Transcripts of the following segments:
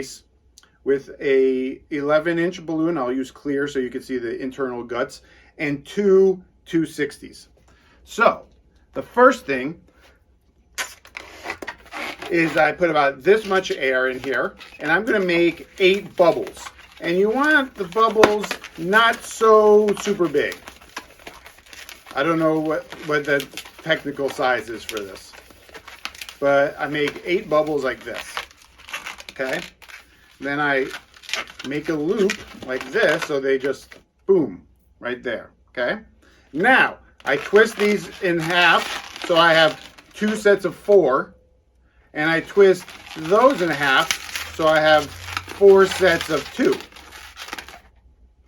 bass with a 11-inch balloon. I'll use clear so you can see the internal guts, and two 260s. So the first thing is I put about this much air in here, and I'm going to make 8 bubbles. And you want the bubbles not so super big. I don't know what the technical size is for this, but I make 8 bubbles like this. Okay, then I make a loop like this, so they just boom right there. Okay, now I twist these in half, so I have 2 sets of 4. And I twist those in half, so I have 4 sets of 2.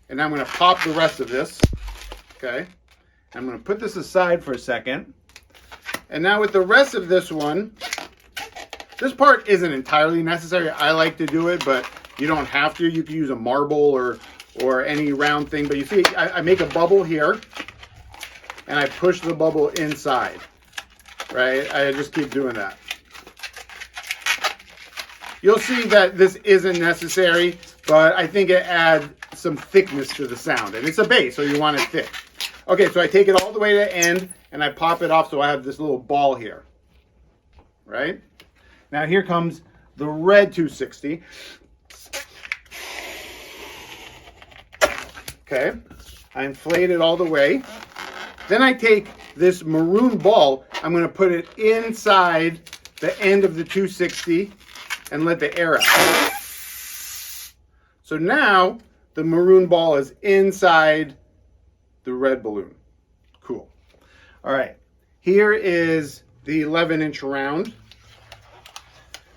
And I'm going to pop the rest of this. Okay. I'm going to put this aside for a second. And now with the rest of this one, this part isn't entirely necessary. I like to do it, but you don't have to. You can use a marble or any round thing. But you see, I make a bubble here, and I push the bubble inside. Right? I just keep doing that. You'll see that this isn't necessary, but I think it adds some thickness to the sound. And it's a bass, so you want it thick. Okay, so I take it all the way to the end, and I pop it off so I have this little ball here. Right? Now here comes the red 260. Okay, I inflate it all the way. Then I take this maroon ball, I'm going to put it inside the end of the 260 and let the air out. So now the maroon ball is inside the red balloon. Cool. All right, here is the 11-inch round.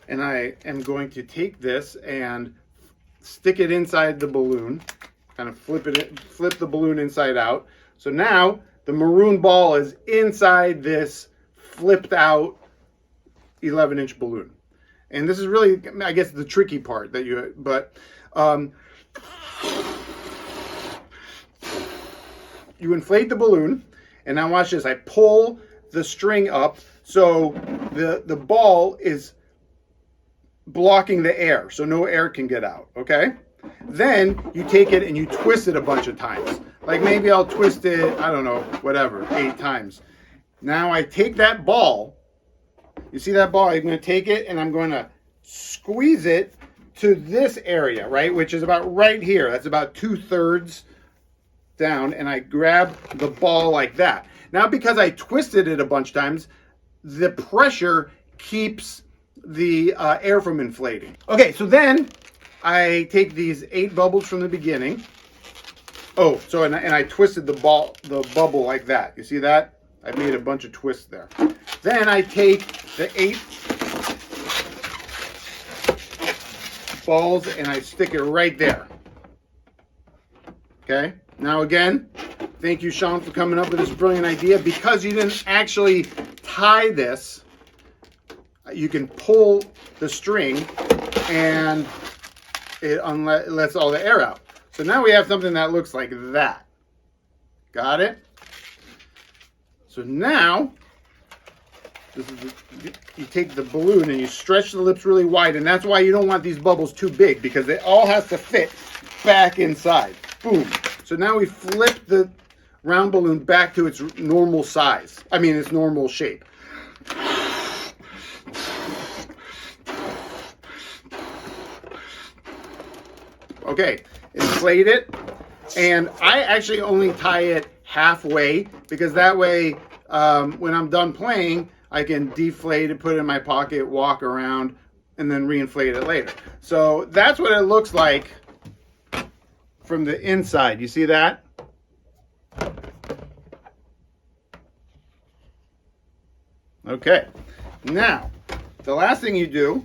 And I am going to take this and stick it inside the balloon, kind of flip the balloon inside out. So now the maroon ball is inside this flipped out 11-inch balloon. And this is really, I guess, the tricky part that you, but you inflate the balloon, and now watch this. I pull the string up so the ball is blocking the air, so no air can get out, okay? Then you take it and you twist it a bunch of times. Like maybe I'll twist it, I don't know, whatever, 8 times. Now I take that ball, you see that ball? I'm going to take it and I'm going to squeeze it to this area, right? Which is about right here. That's about 2/3 down, and I grab the ball like that. Now because I twisted it a bunch of times, the pressure keeps the air from inflating. Okay, so then I take these 8 bubbles from the beginning. Oh, so and I twisted the bubble like that. You see that? I made a bunch of twists there. Then I take the 8 balls and I stick it right there. Okay? Now again, thank you, Sean, for coming up with this brilliant idea. Because you didn't actually tie this, you can pull the string and it lets all the air out. So now we have something that looks like that. Got it? So now, you take the balloon and you stretch the lips really wide, and that's why you don't want these bubbles too big, because it all has to fit back inside. Boom. So now we flip the round balloon back to its normal size. I mean, its normal shape. Okay, inflate it, and I actually only tie it halfway, because that way when I'm done playing, I can deflate it, put it in my pocket, walk around, and then reinflate it later. So that's what it looks like from the inside. You see that? Okay, now the last thing you do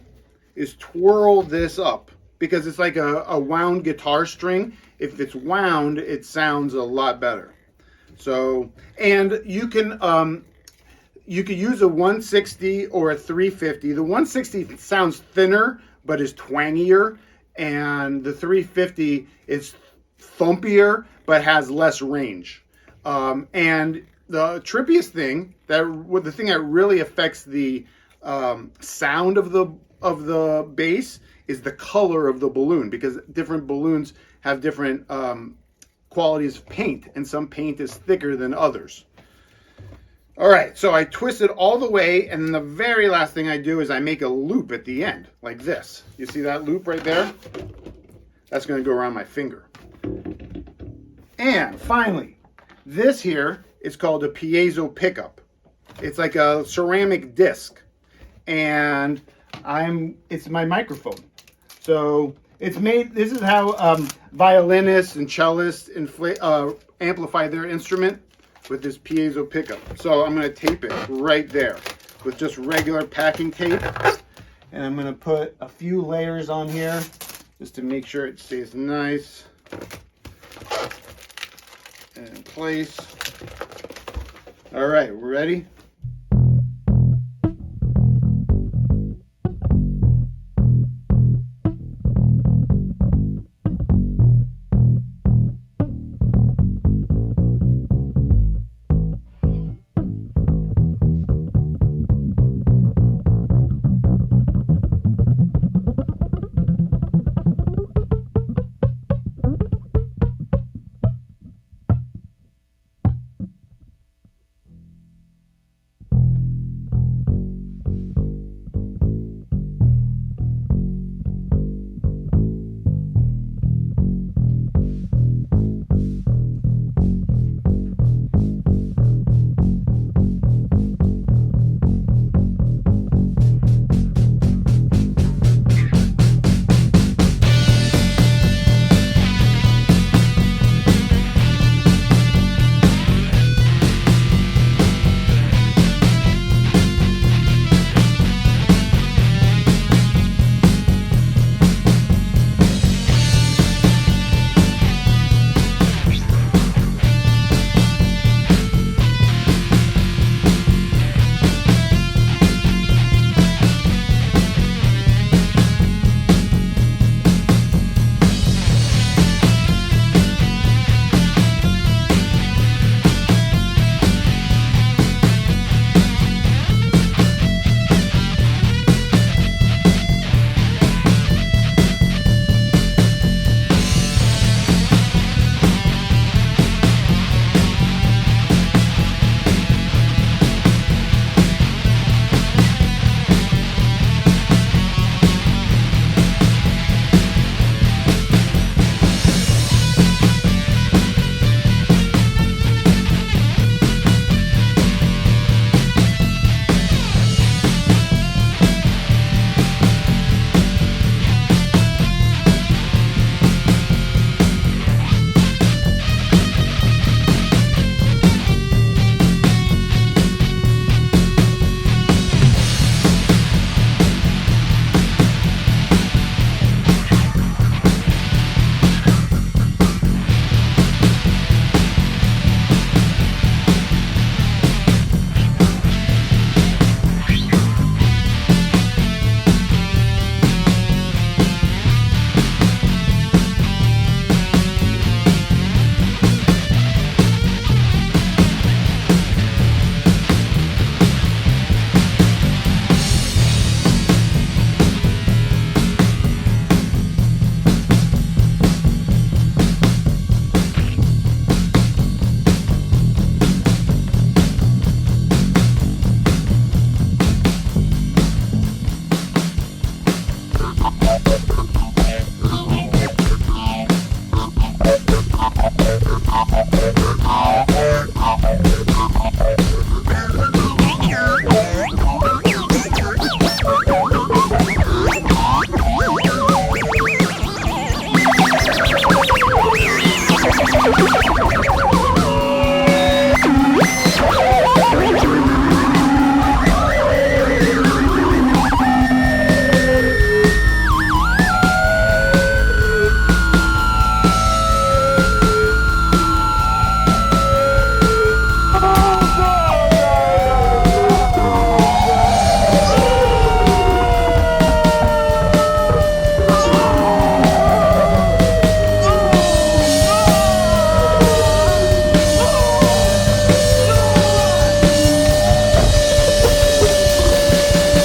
is twirl this up, because it's like a wound guitar string. If it's wound, it sounds a lot better. So, and you can use a 160 or a 350. The 160 sounds thinner, but is twangier, and the 350 is thumpier, but has less range. And the trippiest thing, the thing that really affects the sound of the bass, is the color of the balloon, because different balloons have different qualities of paint, and some paint is thicker than others. All right, so I twist it all the way, and then the very last thing I do is I make a loop at the end, like this. You see that loop right there? That's going to go around my finger. And finally, this here is called a piezo pickup. It's like a ceramic disc, and it's my microphone. So it's made. This is how violinists and cellists amplify their instrument, with this piezo pickup. So I'm going to tape it right there with just regular packing tape. And I'm going to put a few layers on here just to make sure it stays nice and in place. All right, we're ready?